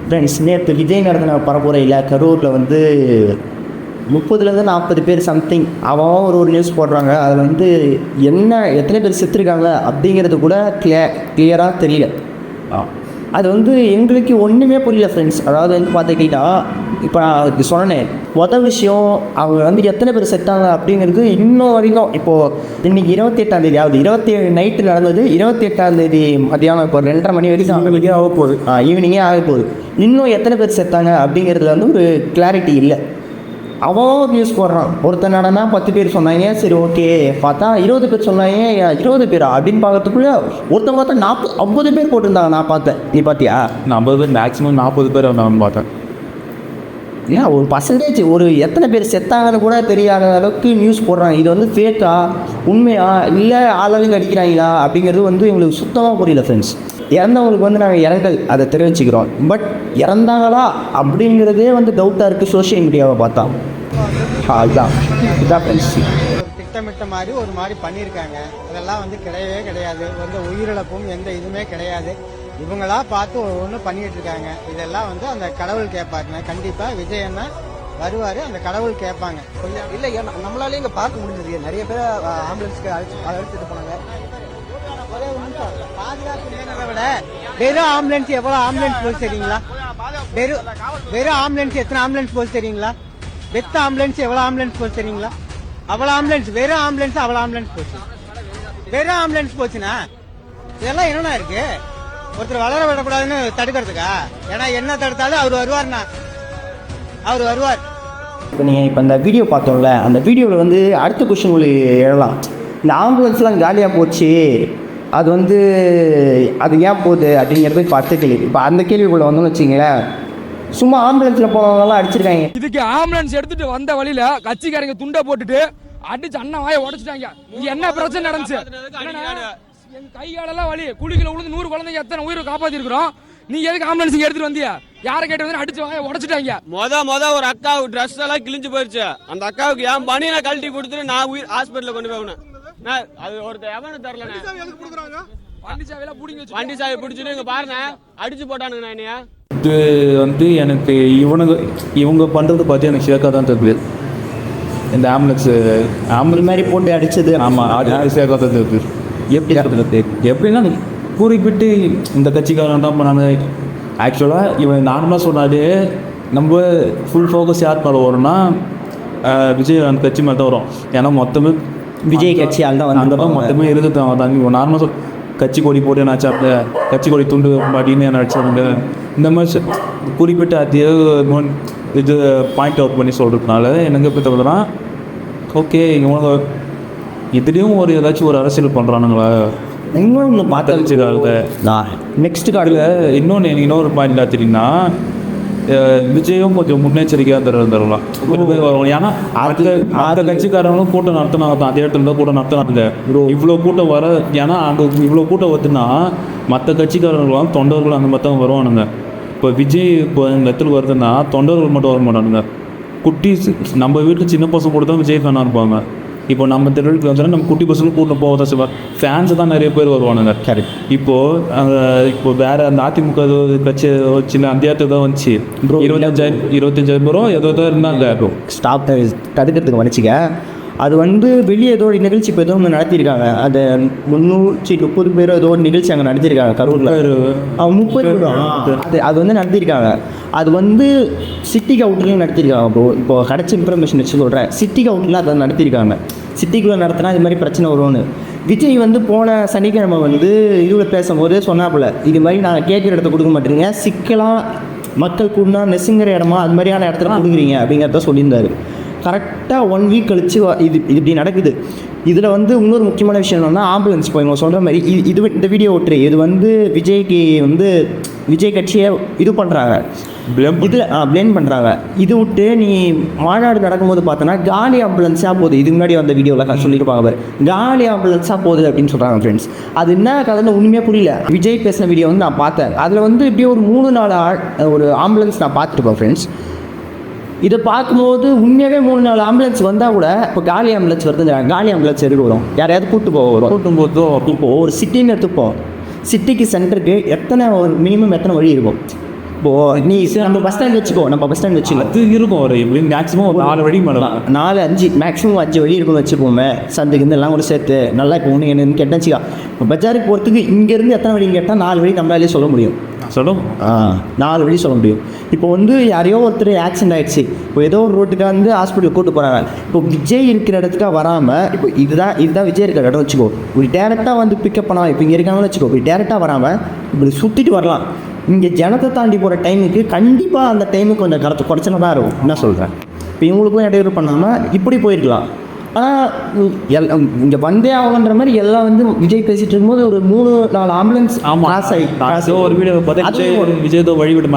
Friends, நேற்று விஜய் நடத்தின பரப்புரையில் கரூரில் வந்து 30-40 பேர் சம்திங் அவன் ஒரு நியூஸ் போடுறாங்க. அதில் வந்து எத்தனை பேர் செத்துருக்காங்க அப்படிங்கிறது கூட கிளியராக தெரியல. அது வந்து எங்களுக்கு ஒன்றுமே புரியல ஃப்ரெண்ட்ஸ். அதாவது வந்து பார்த்துக்கிட்டா இப்போ நான் சொன்னேன் விஷயம், அவங்க வந்து எத்தனை பேர் செத்தாங்க அப்படிங்கிறது இன்னும் வரைக்கும். இப்போது இன்றைக்கி 28ஆம் ஆகுது, 27 நைட்டு நடந்தது, 28ஆம் மதியானம் இப்போ 2:30 மணி வரைக்கும் ஆக போகுது, ஈவினிங்கே ஆக போகுது. இன்னும் எத்தனை பேர் செத்தாங்க அப்படிங்கிறதுல வந்து ஒரு கிளாரிட்டி இல்லை. அவன் நியூஸ் போடுறான், ஒருத்தன் நடனா 10 பேர் சொன்னாங்க, சரி ஓகே. பார்த்தா 20 பேர் சொன்னாங்க, 20 பேரா அப்படின்னு பார்க்கறதுக்குள்ளே ஒருத்தன் பார்த்தா 50 பேர் போட்டிருந்தாங்க. நான் பார்த்தேன், நீ பார்த்தியா? 50 பேர், மேக்ஸிமம் 40 பேர் நான் பார்த்தேன். ஏன் ஒரு பர்சன்டேஜ், ஒரு எத்தனை பேர் செத்தாங்கன்னு கூட தெரியாத அளவுக்கு நியூஸ் போடுறாங்க. இது வந்து ஃபேக்கா உண்மையா இல்லை ஆளாளுக்கு அடிக்கிறாங்களா அப்படிங்கிறது வந்து எங்களுக்கு சுத்தமாக புரியல ஃப்ரெண்ட்ஸ். இறந்தவங்களுக்கு வந்து நாங்கள் இரங்கல் அதை தெரிவிச்சுக்கிறோம், பட் இறந்தாங்களா அப்படிங்கிறதே வந்து டவுட்டாக இருக்குது சோஷியல் மீடியாவை பார்த்தா. அதுதான் ஃப்ரெண்ட்ஸ். திட்டமிட்ட மாதிரி ஒரு மாதிரி பண்ணியிருக்காங்க. அதெல்லாம் வந்து கிடையவே கிடையாது. எந்த உயிரிழப்பும் எந்த இதுவுமே கிடையாது. இவங்களா பார்த்து ஒன்று பண்ணிட்டு இருக்காங்க. இதெல்லாம் வந்து அந்த கடவுள் கேட்பாருங்க. கண்டிப்பா விஜய் அண்ணா வருவாரு, அந்த கடவுள் கேட்பாங்க. இல்லை, நம்மளாலே இங்கே பார்க்க முடிஞ்சது. நிறைய பேர் ஆம்புலன்ஸ்க்கு அழைச்சிட்டு போனாங்க. வெறும் ஆம்புலன்ஸ் எவ்வளவு ஆம்புலன்ஸ் போச்சு தெரியுங்களா? வெறும் ஆம்புலன்ஸ் எத்தனை ஆம்புலன்ஸ் போச்சு தெரியுங்களா? வெத்த ஆம்புலன்ஸ் எவ்வளவு ஆம்புலன்ஸ் போச்சு தெரியுங்களா? அவ்வளவு ஆம்புலன்ஸ், வெறும் ஆம்புலன்ஸ் அவ்வளவு ஆம்புலன்ஸ் போச்சு. வெறும் ஆம்புலன்ஸ் போச்சுன்னா இதெல்லாம் என்னன்னா இருக்கு? ஒருத்தர் வளர விடக்கூடாதுன்னு தடுக்கிறதுக்கா? ஏன்னா என்ன தடுத்தாலும் அவர் வருவார்னா, அவர் வருவார். இப்போ இந்த வீடியோ பார்த்தோம்ல, அந்த வீடியோவில் வந்து அடுத்த கொஸ்டின் உங்களுக்கு எழலாம். இந்த ஆம்புலன்ஸ்லாம் காலியாக போச்சு, அது வந்து அது ஏன் போகுது அப்படிங்கிறது இப்போ அடுத்த கேள்வி. இப்போ அந்த கேள்விக்குள்ளே வந்தோம்னு வச்சிங்களேன், சும்மா ஆம்புலன்ஸில் போனவங்கலாம் அடிச்சிருக்காங்க. இதுக்கு ஆம்புலன்ஸ் எடுத்துட்டு வந்த வழியில கட்சிக்காரங்க துண்டை போட்டுட்டு அடிச்சு அண்ணன் வாயை உடைச்சிட்டாங்க. இங்க என்ன பிரச்சனை நடந்துச்சு? என் கையாலெல்லாம் வலி, குளிக்கல விழுந்து 100 குழந்தைங்க எத்தனை உயிரை காப்பாத்தி இருக்கிறோம். நீ எதுக்கு ஆம்புலன்ஸ் எடுத்துட்டு வந்தியா? யாரை கேட்டு வந்து அடிச்சு வாயை உடைச்சிட்டாங்க. மொத ஒரு அக்காவுக்கு ட்ரெஸ் எல்லாம் கிழிஞ்சு போயிருச்சு. அந்த அக்காவுக்கு என் பனியை கழட்டி கொடுத்துட்டு நான் உயிர் ஹாஸ்பிட்டல் கொண்டு போகணும். அது ஒருத்தர் எவனு தரல. வண்டி சாவி பிடிச்சிட்டு இங்க பாருங்க அடிச்சு போட்டானுங்க. என்னையா இது வந்து எனக்கு இவங்க பண்ணுறது பார்த்து எனக்கு சேக்காக தான் தெரியுது. இந்த ஆம்புலன்ஸ் மாதிரி போட்டு அடிச்சது. ஆமாம், அது சேக்காக தான் தெரியுது. எப்படின்னா குறிப்பிட்டு இந்த கட்சிக்காரன் தான் பண்ணாங்க. ஆக்சுவலாக இவன் நார்மலாக சொன்னாலே நம்ம ஃபுல் ஃபோக்கஸ் யார் மேலே வரும்னா விஜய் அந்த கட்சி மேலே தான் வரும். ஏன்னா மொத்தமே விஜய் கட்சி அதுதான் அந்த மொத்தமே இருக்குது. அவன் நார்மலாக சொல் கட்சி கொடி போட்டு நினச்சாப்ல, கட்சி கொடி துண்டு அப்படின்னு நினச்சாங்க. இந்த மாதிரி குறிப்பிட்ட அதே இது பாயிண்ட் அவுட் பண்ணி சொல்கிறதுனால எனக்கு எப்படி தகுதுன்னா, ஓகே இவங்க இதுலேயும் ஏதாச்சும் ஒரு அரசியல் பண்ணுறானுங்களா இன்னொன்று பார்த்து. நெக்ஸ்ட் கார்டில் இன்னொரு பாயிண்ட் பார்த்தீங்கன்னா, விஜயும் கொஞ்சம் முன்னெச்சரிக்கையாக தரலாம். ஏன்னா அந்த கட்சிக்காரங்களும் கூட்டம் நடத்தினாங்க, அதே இடத்துல தான் கூட்டம் நடத்தினாங்க. இவ்வளோ கூட்டம் வர, ஏன்னா அங்கே இவ்வளோ கூட்டம் வருதுன்னா மற்ற கட்சிக்காரர்களும் தொண்டர்களும் அந்த மாதிரி தான் வருவானுங்க. இப்போ விஜய் இப்போ இந்த இடத்துல வருதுன்னா தொண்டர்கள் மட்டும் வர மாட்டானுங்க. குட்டீஸ் நம்ம வீட்டில் சின்ன பசங்க கூட தான் விஜய் ஃபேனாக இருப்பாங்க. இப்போ நம்ம தெருவுக்கு வந்தோன்னா நம்ம குட்டி பசங்க கூட்டம் போவதான் செய்வார். ஃபேன்ஸு தான் நிறைய பேர் வருவானுங்க. கரெக்ட். இப்போ வேறு அந்த அதிமுக கட்சி சின்ன அந்த இடத்துக்கு தான் வந்துச்சு. 25,000 பேரும் ஏதோ தான் இருந்தாங்க. ஸ்டாப் தடுக்கிறதுக்கு வந்துச்சுங்க. அது வந்து வெளியே ஏதோ ஒரு நிகழ்ச்சி இப்போ ஏதோ ஒன்று நடத்தியிருக்காங்க. அது 330 பேர் ஏதோ ஒரு நிகழ்ச்சி அங்கே நடத்தியிருக்காங்க கரூரில். 30 அது வந்து நடத்தியிருக்காங்க. அது வந்து சிட்டிக்கு அவுட்லையும் நடத்தியிருக்காங்க. இப்போ கிடச்ச இன்ஃபர்மேஷன் வச்சு சொல்கிறேன், சிட்டிக்கு அவுட்லாம் அதை நடத்தியிருக்காங்க. சிட்டிக்குள்ளே நடத்தினா இது மாதிரி பிரச்சனை வரும்னு. விஜய் வந்து போன சனிக்கிழமை வந்து இதுவில் பேசும்போது சொன்னாப்புல, இது மாதிரி நாங்கள் கேட்குற இடத்த கொடுக்க மாட்டேறீங்க, சிக்கலாக மக்கள் கூடனா நெசுங்கிற இடமா அது மாதிரியான இடத்துல கொடுக்குறீங்க அப்படிங்கிறத சொல்லியிருந்தார். கரெக்டாக 1 வீக் கழித்து இது இப்படி நடக்குது. இதில் வந்து இன்னொரு முக்கியமான விஷயம் என்னென்னா, ஆம்புலன்ஸ் இப்போ இவங்க சொல்கிற மாதிரி இந்த வீடியோ ஓட்டுரு இது வந்து விஜய்க்கு வந்து விஜய் கட்சியை இது பண்ணுறாங்க, இதில் ப்ளேம் பண்ணுறாங்க. இது விட்டு நீ மாநாடு நடக்கும்போது பார்த்தோன்னா காலி ஆம்புலன்ஸாக போகுது. இதுக்கு முன்னாடி வந்த வீடியோவில் சொல்லியிருப்பாங்க பாரு, காலி ஆம்புலன்ஸாக போகுது அப்படின்னு சொல்கிறாங்க ஃப்ரெண்ட்ஸ். அது என்ன கதைன்னு உண்மையாக புரியல. விஜய் பேசின வீடியோ வந்து நான் பார்த்தேன். அதில் வந்து இப்படியே ஒரு 3-4 ஒரு ஆம்புலன்ஸ் நான் பார்த்துருப்பேன் ஃப்ரெண்ட்ஸ். இதை பார்க்கும்போது உண்மையாகவே 3-4 ஆம்புலன்ஸ் வந்தால் கூட இப்போ காலி ஆம்புலன்ஸ் வருது. காலி ஆம்புலன்ஸ் எதுக்கு வரும்? யாரையாவது கூப்பிட்டு போக வரும். கூட்டும் போதும் இப்போது ஒரு சிட்டின்னு எடுத்துப்போம். சிட்டிக்கு சென்டருக்கு ஒரு மினிமம் எத்தனை வழி இருக்கும்? இப்போது நம்ம பஸ் ஸ்டாண்ட் வச்சுக்கோ அது இருக்கும் ஒரு எப்படி மேக்ஸிமம் ஒரு 4 வழி மேலே 4-5 மேக்ஸிமம் 5 வழி இருக்குன்னு வச்சுப்போமே. சந்துக்கு எல்லாம் கூட சேர்த்து நல்லா இப்போ ஒன்று என்னன்னு கேட்டாச்சுக்கா, இப்போ பஜாருக்கு போகிறதுக்கு இங்கேருந்து எத்தனை வழின்னு கேட்டால் 4 வழி நம்மளாலே சொல்ல முடியும். 4 வழி சொல்ல முடியும். இப்போ வந்து யாரையோ ஒருத்தர் ஆக்சிடென்ட் ஆகிடுச்சு, இப்போ ஏதோ ஒரு ரோட்டுக்காக வந்து ஹாஸ்பிட்டலுக்கு கூட்டு போகிறாங்க. இப்போ விஜய் இருக்கிற இடத்துக்காக வராமல், இப்போ இதுதான் விஜய் இருக்கிற இடம் வச்சுக்கோ, இப்படி டேரெக்டாக வந்து பிக்கப் பண்ணலாம். இப்போ இங்கே இருக்காங்கன்னு வச்சுக்கோ, இப்படி டேரெக்டாக வராமல் இப்படி சுற்றிட்டு வரலாம். இங்கே ஜனத்தை தாண்டி போகிற டைமுக்கு கண்டிப்பாக அந்த டைமுக்கு கொஞ்சம் குறைச்சலாக தான் இருக்கும். என்ன சொல்கிறேன், இப்போ இவங்களுக்கும் இடையூறு பண்ணாமல் இப்படி போயிருக்கலாம். ஆனால் இங்கே வந்தே ஆகுன்ற மாதிரி எல்லாம் வந்து விஜய் பேசிகிட்டு இருக்கும்போது ஒரு 3-4 ஆம்புலன்ஸ் ஒரு வீடியோ விஜய் வழிவிடு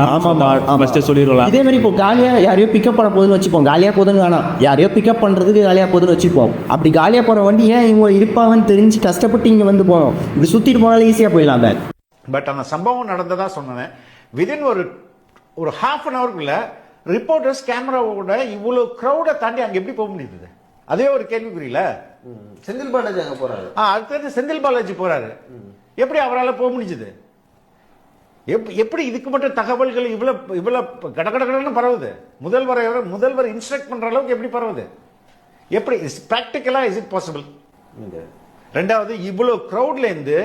சொல்லிடுவோம். இதே மாதிரி இப்போ காலியாக யாரையோ பிக்கப் பண்ண போகுதுன்னு வச்சுப்போம், காலியாக போகுதுன்னு வேணாம், யாரையோ பிக்கப் பண்ணுறதுக்கு காலியாக போகுதுன்னு வச்சுப்போம். அப்படி காலியாக போகிற வண்டி ஏன் இவங்க இருப்பாங்கன்னு தெரிஞ்சு கஷ்டப்பட்டு இங்கே வந்து போகணும். இப்படி சுற்றிட்டு போனாலும் ஈஸியாக போயிடலாம். பட் அந்த சம்பவம் நடந்ததா சொன்னேன். விதின் ஒரு ½ அன் ஹவருக்குள்ள ரிப்போர்ட்டர்ஸ் கேமராவோட இவ்வளவு க்ரௌடை தாண்டி அங்கே எப்படி போக முடியுது? அதே ஒரு கேள்விக்குறியில. செந்தில் பாலாஜி அங்கே போறாரு, அடுத்தது செந்தில் பாலாஜி போறாரு, எப்படி அவரால் போக முடிஞ்சது? எப்படி இதுக்கு மட்டும் தகவல்கள் இவ்வளவு கடகடன்னு பரவுது? முதல்வர் இன்ஸ்ட்ரக்ட் பண்ற அளவுக்கு எப்படி பரவுது? எப்படி பிராக்டிக்கலா இஸ் இட் பாசிபிள்? ரெண்டாவது, இவ்வளவு கிரௌட்ல இருந்து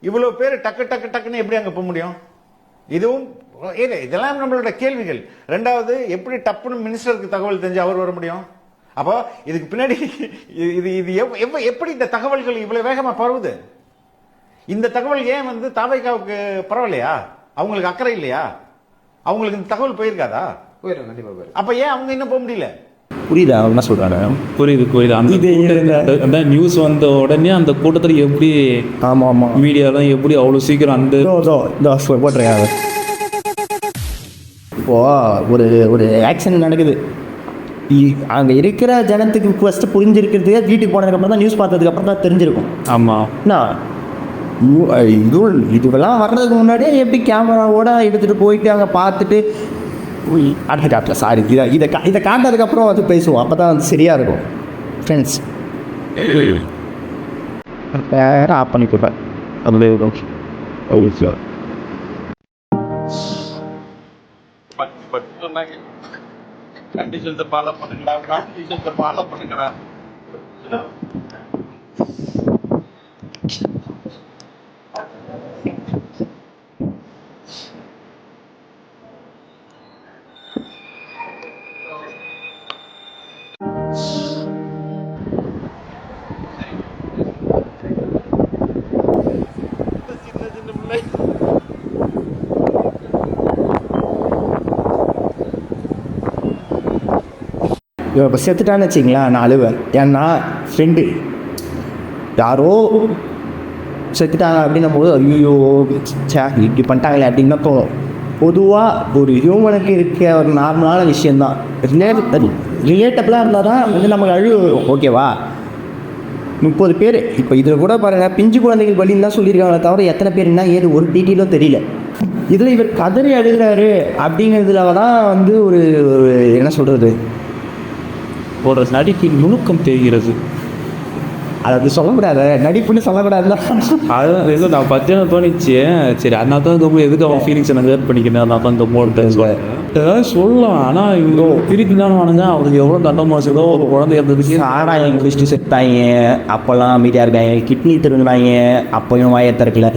இவ்வளவு பேர் டக்குன்னு எப்படி அங்க போக முடியும்? இதெல்லாம் நம்மளோட கேள்விகள். ரெண்டாவது, எப்படி டப்புன்னு மினிஸ்டருக்கு தகவல் தெரிஞ்சு அவர் வர முடியும்? அப்போ இதுக்கு பின்னாடி இது எப்படி இந்த தகவல்கள் இவ்வளவு வேகமா பரவுது? இந்த தகவல் ஏன் வந்து தாவைக்காவுக்கு பரவலையா? அவங்களுக்கு அக்கறை இல்லையா? அவங்களுக்கு இந்த தகவல் போயிருக்காதா? போயிடும், கண்டிப்பா போயிடும். அப்ப ஏன் அவங்க இன்னும் போக முடியல? புரியுதா என்ன சொல்றாங்க? புரியுது. அந்த நியூஸ் வந்த உடனே அந்த கூட்டத்தில் எப்படி மீடியாலாம் எப்படி அவ்வளோ சீக்கிரம் அந்த போட்டுறாங்க. இப்போ ஒரு ஆக்சிடென்ட் நடக்குது, அங்கே இருக்கிற ஜனத்துக்கு ஃபஸ்ட்டு புரிஞ்சிருக்கிறதுக்கு வீட்டுக்கு போனதுக்கப்புறம் தான் நியூஸ் பார்த்ததுக்கப்புறம் தான் தெரிஞ்சிருக்கும். ஆமாம், இதுவெல்லாம் வர்றதுக்கு முன்னாடியே எப்படி கேமராவோட எடுத்துகிட்டு போயிட்டு அங்கே பார்த்துட்டு அடுத்த காட்டில் சாரி இதை காட்டதுக்கப்புறம் அது பேசுவோம். அப்போ தான் வந்து சரியாக இருக்கும். ஃப்ரெண்ட்ஸ் வேற ஆஃப் பண்ணி கொடுப்பேன். கண்டிஷன்ஸை ஃபாலோ பண்ணுங்கடா. இப்போ செத்துட்டான்னு வச்சிங்களா, நான் அழுவேன். ஏன்னா ஃப்ரெண்டு யாரோ செத்துட்டாங்க அப்படின்னும் போது ஐயோ இப்படி பண்ணிட்டாங்களே அப்படின்னு தான் தோணும். பொதுவாக ஒரு ஹியூமனுக்கு இருக்க ஒரு நார்மலான விஷயந்தான். ரிலேட்டபிளாக இருந்தால் தான் வந்து நமக்கு அழுவு வரும். ஓகேவா, 30 பேர் இப்போ இதில் கூட பாருங்கள், பிஞ்சு குழந்தைகள் பலின்னு தான் சொல்லியிருக்காங்களே தவிர எத்தனை பேர்னா ஏது ஒரு டீட்டெயிலும் தெரியல. இதில் இவர் கதறி அழுகிறாரு அப்படிங்கிறதுல தான் வந்து ஒரு என்ன சொல்கிறது, ஒரு நடிப்பின் நுணுக்கம் தெரிகிறது. அது சொல்லக்கூடாது, நடிப்புன்னு சொல்லக்கூடாதுல்ல. அதுதான் ஏதோ நான் பத்தியான தோணிச்சு. சரி, அதனால தான் இந்த எதுக்கு அவன் ஃபீலிங்ஸ் எனக்கு ஹேர்ட் பண்ணிக்கிறேன். அதனால தான் இந்த மோடு ஏதாவது சொல்லலாம். ஆனால் இவங்க திருப்பி தானே வானுங்க, அவங்களுக்கு எவ்வளோ தண்டமாக வச்சுக்கோ. ஒரு குழந்தை இருந்ததுக்கு சாராயம் குடிச்சிட்டு செத்தாங்க, அப்போல்லாம் அமைதியாக இருக்காங்க. கிட்னி திருந்தாங்க, அப்போயும் வாயை திறக்கல.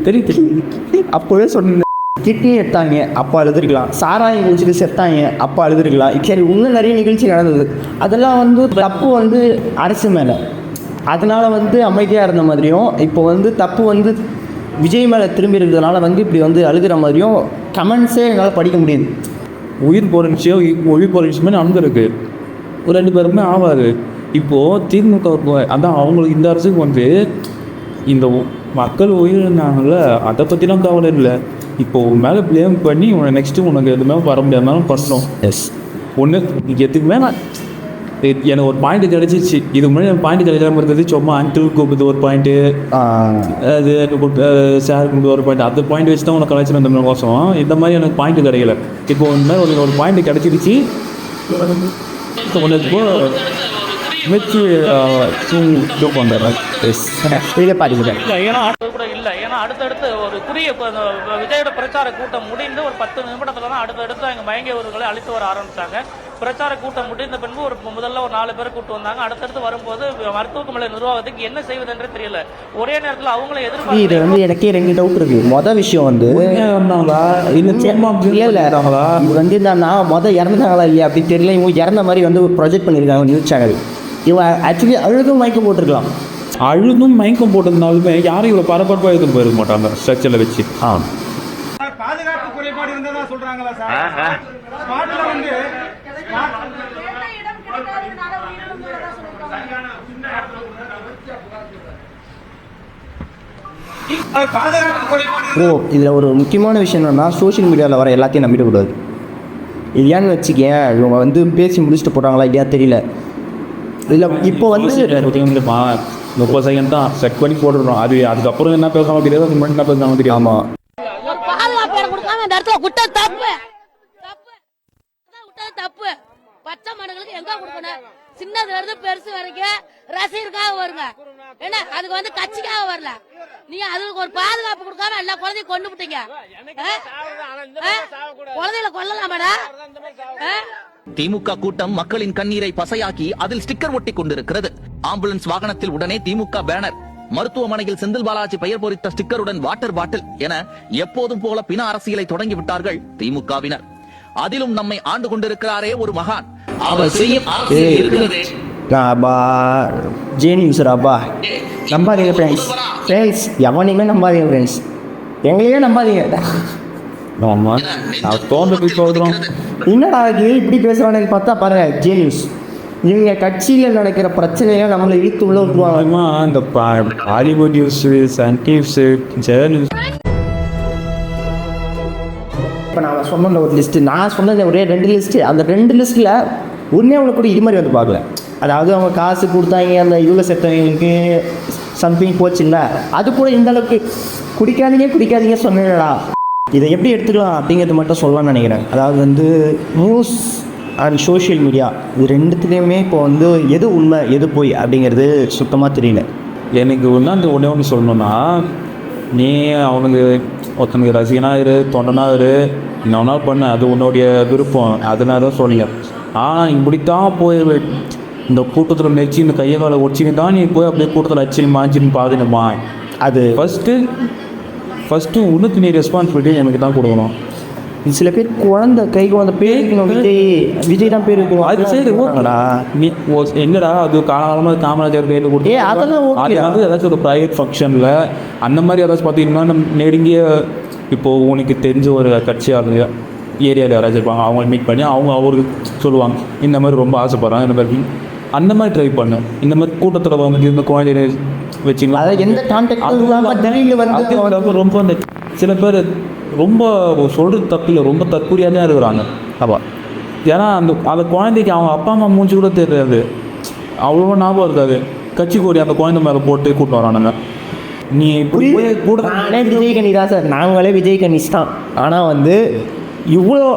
தெரியும் அப்போவே சொன்ன கிட்னி எடுத்தாங்க, அப்போ அழுதுருக்கலாம். சாராயம் குடிச்சிட்டு செத்தாங்க, அப்போ அழுதுருக்கலாம். சரி, இன்னும் நிறைய நிகழ்ச்சி நடந்தது. அதெல்லாம் வந்து தப்பு வந்து அரசு மேலே, அதனால் வந்து அமைதியாக இருந்த மாதிரியும், இப்போ வந்து தப்பு வந்து விஜய் மேலே திரும்பி இருக்கிறதுனால வந்து இப்படி வந்து அழுகிற மாதிரியும் கமெண்ட்ஸே என்னால் படிக்க முடியுது. உயிர் போகிற விஷயமே நடந்திருக்கு. ஒரு 2 பேருமே ஆவார். இப்போது திமுக அதான் அவங்களுக்கு இந்த அரசுக்கு வந்து இந்த மக்கள் உயிரிழந்தாங்கல்ல, அதை பற்றிலாம் கவலை இல்லை. இப்போது மேலே ப்ளேம் பண்ணி நெக்ஸ்ட்டு உனக்கு எதுவுமே வர முடியாதுனாலும் பண்ணணும். ஒன்று எதுக்குமே நான் எனக்கு ஒரு பாயிண்ட் கிடச்சிச்சு. இது முன்னாடி எனக்கு பாயிண்ட் கிடைக்காம இருந்தது. சும்மா அங்கிள் கூப்பிட்டு ஒரு பாயிண்ட்டு, அது சார் கூப்பிட்டு ஒரு பாயிண்ட், அந்த பாயிண்ட் வச்சு தான் உனக்கு கலாச்சாரம் இந்த மோசம். இந்த மாதிரி எனக்கு பாயிண்ட் கிடைக்கல. இப்போ ஒரு பாயிண்ட் கிடச்சிருச்சு. வச்சு ஜோக் வந்தார். இதை பாருங்க. ஏன்னா அடுத்தடுத்து ஒரு விஜயோட பிரச்சார கூட்டம் முடிந்து ஒரு 10 நிமிடத்துல தான் அடுத்தடுத்து அங்கே மயங்கியவர்களை அழைத்து வர ஆரம்பிச்சாங்க. பிரச்சார கூட்டம் முடிந்த பின்பு முதல்ல ஒரு 4 பேரை கூட்டு வந்தாங்க. அடுத்தடுத்து வரும்போது மருத்துவமனை நிர்வாகத்துக்கு என்ன செய்வதென்றே தெரியல. ஒரே நேரத்தில் அவங்கள இது எதிர்பார்த்து வந்து எனக்கே 2 டவுட் இருக்கு. மொதல் விஷயம் வந்து இறந்தாங்களா இல்லையா அப்படி தெரியல. இவங்க இறந்த மாதிரி வந்து ப்ரொஜெக்ட் பண்ணியிருக்காங்க நியூஸ் சேனல். இவன் ஆக்சுவலி அழுதும் மயக்கம் போட்டிருக்கலாம். அழுதும் மயக்கம் போட்டிருந்தாலுமே யாரும் இவ்வளோ பரபரப்பாக எதுவும் போயிருக்க மாட்டாங்க ஸ்ட்ரக்சரில் வச்சு. பாதுகாப்பு குறைபாடு இருந்ததா சொல்றாங்களா சார்? ஸ்மார்ட்ல வந்து இதில் ஒரு முக்கியமான விஷயம் என்னன்னா, சோஷியல் மீடியாவில் வர எல்லாத்தையும் நம்பிடக்கூடாது. இது ஏன்னு வச்சுக்கேன், இவங்க வந்து பேசி முடிச்சுட்டு போகிறாங்களா இல்லையா தெரியல. இல்லை இப்போ வந்து 30 செகண்ட் தான் செக் பண்ணி போட்டுடுறோம். அதுக்கப்புறம் என்ன பேசாமல் தெரியாது, அதுக்கு முன்னாடி என்ன பேசாமல் தெரியும். ஆமாம், ஒரு பாதுகாப்பு கொடுக்காம இந்த இடத்துல விட்ட தப்பு தப்பு. பச்சை மாடுகளுக்கு எங்க கொடுக்கணும்? சின்னதுல இருந்து பெருசு வரைக்கும் ரசிகருக்காக வருங்க. ஏன்னா அதுக்கு வந்து கட்சிக்காக வரல. நீங்க அதுக்கு ஒரு பாதுகாப்பு கொடுக்காம எல்லா குழந்தையும் கொண்டு விட்டீங்க. குழந்தைகளை கொல்லலாமாடா? திமுக கூட்டம் மக்களின் கண்ணீரை பசையாக்கி அதில் ஸ்டிக்கர் ஒட்டி கொண்டிருக்கிறது. ஆம்புலன்ஸ் வாகனத்தில் உடனே திமுக பேனர், மருத்துவமனையில் செந்தில் பாலாஜி பெயர் பொறித்த ஸ்டிக்கருடன் வாட்டர் பாட்டில் என எப்போதும் போல பின அரசியலை தொடங்கி விட்டார்கள் திமுகவினர். அதிலும் நம்மை ஆண்டு கொண்டிருக்கிறாரே ஒரு மகான். அவர் செய்யும் நம்பாதீங்க ஃப்ரெண்ட்ஸ், எவனையுமே நம்பாதீங்க ஃப்ரெண்ட்ஸ், எங்களையே நம்பாதீங்க. என்னடா இது இப்படி பேசுவானு பார்த்தா பாருங்க, ஜேனியூஸ் இவங்க கட்சியில் நடக்கிற பிரச்சனையை நம்மளை இழுத்து உள்ள விட்டுருவாங்க. இந்த Hollywood news, Sun TVs, journals. இப்போ நான் சொன்ன ஒரு லிஸ்ட்டு, நான் சொன்னது ஒரே 2 லிஸ்ட்டு. அந்த 2 லிஸ்ட்டில் ஒன்றே அவ்வளோ கூட இது மாதிரி வந்து பார்க்கல. அதாவது அவங்க காசு கொடுத்தாங்க, அந்த இவ்வளோ செத்தவங்களுக்கு சம்திங் போச்சு இல்லை, அது கூட இந்த அளவுக்கு குடிக்காதீங்க சொன்னேடா. இதை எப்படி எடுத்துக்கலாம் அப்படிங்கிறது மட்டும் சொல்லலாம்னு நினைக்கிறேன். அதாவது வந்து நியூஸ் அண்ட் சோஷியல் மீடியா இது 2த்துலேயுமே இப்போ வந்து எது உண்மை எது போய் அப்படிங்கிறது சுத்தமாக தெரியல. எனக்கு அந்த ஒன்று சொல்லணும்னா, நீ அவனுக்கு ஒருத்தனுக்கு ரசிகனாக இரு, தொண்டனாக இரு, இன்னொன்னா பண்ண, அது உன்னுடைய விருப்பம், அதனால தான் சொல்லல. ஆனால் இப்படித்தான் போய் இந்த கூட்டத்தில் நெச்சு இந்த கையை காலை ஒடிச்சின்னு தான் நீ போய் அப்படியே கூட்டத்தில் அச்சின்னு மாஞ்சின்னு பாதுனமா. அது ஃபஸ்ட்டு உனக்கு நீ ரெஸ்பான்சிபிலிட்டி எனக்கு தான் கொடுக்கணும். சில பேர் கை குழந்தை பேர் விஜய் தான் பேர் இருக்கணும். அது சரி ஓகேடா, நீ என்னடா அது காலகாலமாக காமராஜர் பேர் கொடுத்து அதெல்லாம் ஏதாச்சும் ஒரு ப்ரைவேட் ஃபங்க்ஷனில் அந்த மாதிரி ஏதாச்சும் பார்த்தீங்கன்னா நம்ம நெருங்கிய இப்போது உனக்கு தெரிஞ்ச ஒரு கட்சியாக ஏரியாவில் யாராச்சும் இருப்பாங்க, அவங்கள மீட் பண்ணி அவருக்கு சொல்லுவாங்க இந்த மாதிரி ரொம்ப ஆசைப்படுறாங்க, இந்த மாதிரி அந்த மாதிரி ட்ரை பண்ணு. இந்த மாதிரி கூட்டத்தில் வந்து இந்த குழந்தைய வச்சுக்கலாம். அதாவது எந்த கான்டாக்டும் வந்து ரொம்ப அந்த சில பேர் ரொம்ப சொல்கிறது தப்பு இல்லை, ரொம்ப தற்கொலையாக தான் இருக்கிறாங்க. அப்போ ஏன்னா அந்த குழந்தைக்கு அவங்க அப்பா அம்மா மூஞ்சி கூட தெரியாது, அவ்வளோ ஞாபகம் இருக்காது. கட்சி கோரி அந்த குழந்தை மேலே போட்டு கூட்டு வரானுங்க. நீ கூட விஜய் கணி தான் சார், நாங்களே விஜய் கணிஸ் தான். ஆனால் வந்து இவ்வளோ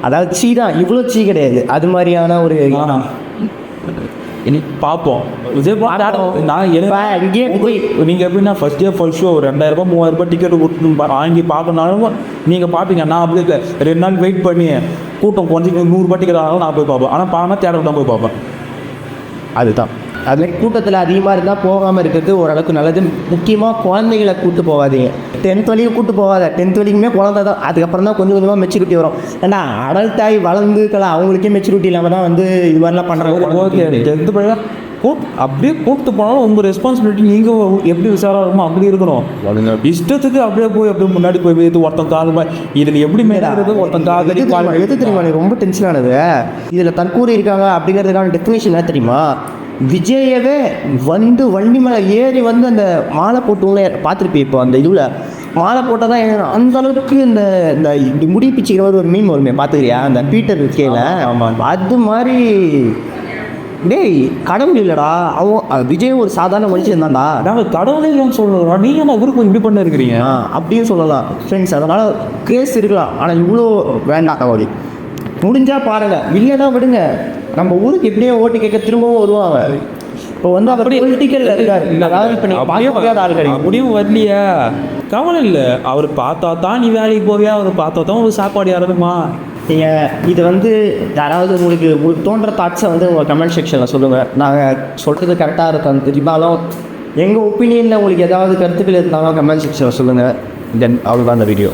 அதாவது தான் இவ்வளோ கிடையாது. அது மாதிரியான ஒரு இனி பார்ப்போம். நான் இங்கே போய் நீங்கள் எப்படின்னா ஃபஸ்ட் டே ஃபர்ஸ்ட் ஷோ ஒரு 2000 3000 டிக்கெட் கொடுத்து வாங்கி பார்க்கணுனாலும் நீங்கள் பார்ப்பீங்க. நான் அப்படி இல்லை, 2 நாள் வெயிட் பண்ணி கூட்டம் கொஞ்சம் 100 டிக்கெட் ஆனாலும் நான் போய் பார்ப்பேன். ஆனால் பார்த்தா தேட்டர் தான் போய் பார்ப்பேன். அதுதான் அதுமாதிரி கூட்டத்தில் அதிகமாக இருந்தால் போகாமல் இருக்கிறது ஓரளவுக்கு நல்லது. முக்கியமாக குழந்தைகளை கூப்பிட்டு போகாதீங்க. 10th வரைக்கும் கூப்பிட்டு போகாத. 10th வரைக்குமே குழந்தை தான், அதுக்கப்புறம் தான் கொஞ்சம் கொஞ்சமாக மெச்சூரிட்டி வரும். ஏன்னா அடல்ட் ஆகி வளர்ந்துக்கலாம், அவங்களுக்கே மெச்சூரிட்டி இல்லாமல் தான் வந்து இது மாதிரிலாம் பண்ணுறாங்க. ஓகே, 10th படிக்கலாம் அப்படியே கூப்பிட்டு போனாலும் உங்கள் ரெஸ்பான்சிபிலிட்டி நீங்கள் எப்படி விசாரம் இருக்குமோ அப்படி இருக்கணும். அதுங்க இஷ்டத்துக்கு அப்படியே முன்னாடி போய் ஒருத்தன் கால் இதில் எப்படி மேலாகிறது ஒருத்தன் கால் எது தெரியுமா எனக்கு ரொம்ப டென்ஷனானது? இதில் தற்கூரி இருக்காங்க அப்படிங்கிறதுக்கான டெஃபினேஷன் என்ன தெரியுமா? விஜயவே வந்து வண்டி மேலே ஏறி வந்து அந்த மாலை போட்டுவங்களே பார்த்துருப்பேன். இப்போ அந்த இதில் மாலை போட்டால் தான் அந்த அளவுக்கு இந்த இந்த முடி பிச்சுக்கிற மாதிரி ஒரு மீன் வருமே பார்த்துக்கிறியா? அந்த பீட்டர் இருக்கையில் அது மாதிரி டேய் கடவுள் இல்லைடா, அவன் விஜய் ஒரு சாதாரண மனுஷன் தான்டா. நாங்கள் கடவுளே சொல்லுறோம், நீங்கள் என்ன அவருக்கு இப்படி பண்ண இருக்கிறீங்க அப்படின்னு சொல்லலாம் ஃப்ரெண்ட்ஸ். அதனால் கிரேஸ் இருக்கலாம், ஆனால் இவ்வளோ வேண்டாம். முடிஞ்சால் பாருங்கள், இல்லைன்னா விடுங்க. நம்ம ஊருக்கு எப்படியோ ஓட்டு கேட்க திரும்பவும் வருவாங்க. இப்போ வந்து அவர் பொலிட்டிக்கல் இருக்காரு, அதாவது இப்போ நீங்கள் பார்க்க முடியாத ஆள்கள் அப்படியும் வரலையா, கவலை இல்லை. அவர் பார்த்தா தான் நீ வேலைக்கு போவியா, அவர் பார்த்தா தான் ஒரு சாப்பாடு இறங்குமா. நீங்கள் இது வந்து யாராவது உங்களுக்கு தோன்ற தாட்ஸை வந்து உங்கள் கமெண்ட் செக்ஷனில் சொல்லுங்கள். நாங்கள் சொல்கிறது கரெக்டாக இருக்கான்னு தெரியுமாலும் எங்கள் ஒப்பீனியனில் உங்களுக்கு ஏதாவது கருத்துக்கள் இருந்தாலும் கமெண்ட் செக்ஷனில் சொல்லுங்கள். தென் அவ்வளோதான் இந்த வீடியோ.